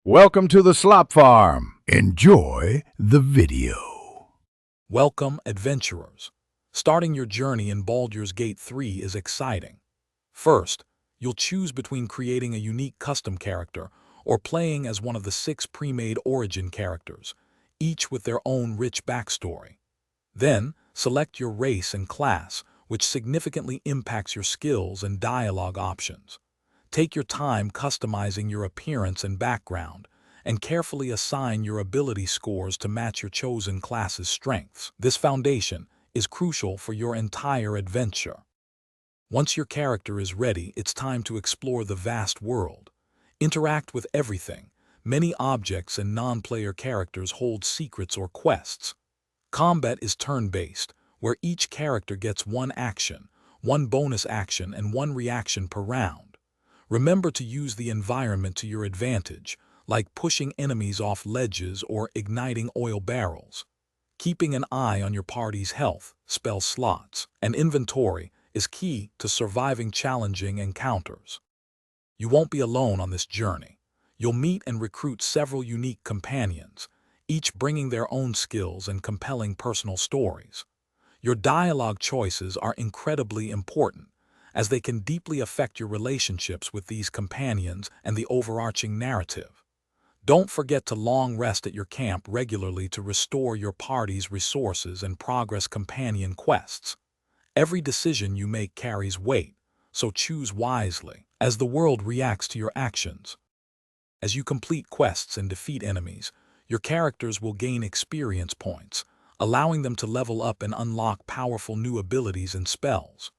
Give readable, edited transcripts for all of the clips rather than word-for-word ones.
Welcome to the Slop Farm. Enjoy the video. Welcome, adventurers. Starting your journey in Baldur's Gate 3 is exciting. First, you'll choose between creating a unique custom character or playing as one of the 6 pre-made origin characters, each with their own rich backstory. Then, select your race and class, which significantly impacts your skills and dialogue options. Take your time customizing your appearance and background, and carefully assign your ability scores to match your chosen class's strengths. This foundation is crucial for your entire adventure. Once your character is ready, it's time to explore the vast world. Interact with everything. Many objects and non-player characters hold secrets or quests. Combat is turn-based, where each character gets one action, one bonus action, and one reaction per round. Remember to use the environment to your advantage, like pushing enemies off ledges or igniting oil barrels. Keeping an eye on your party's health, spell slots, and inventory is key to surviving challenging encounters. You won't be alone on this journey. You'll meet and recruit several unique companions, each bringing their own skills and compelling personal stories. Your dialogue choices are incredibly important, as they can deeply affect your relationships with these companions and the overarching narrative. Don't forget to long rest at your camp regularly to restore your party's resources and progress companion quests. Every decision you make carries weight, so choose wisely, as the world reacts to your actions. As you complete quests and defeat enemies, your characters will gain experience points, allowing them to level up and unlock powerful new abilities and spells.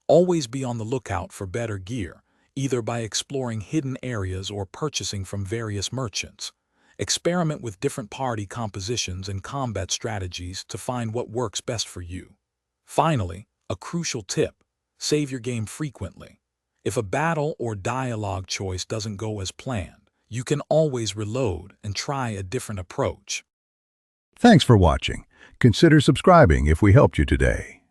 Always be on the lookout for better gear, either by exploring hidden areas or purchasing from various merchants. Experiment with different party compositions and combat strategies to find what works best for you. Finally, a crucial tip: save your game frequently. If a battle or dialogue choice doesn't go as planned, you can always reload and try a different approach. Thanks for watching. Consider subscribing if we helped you today.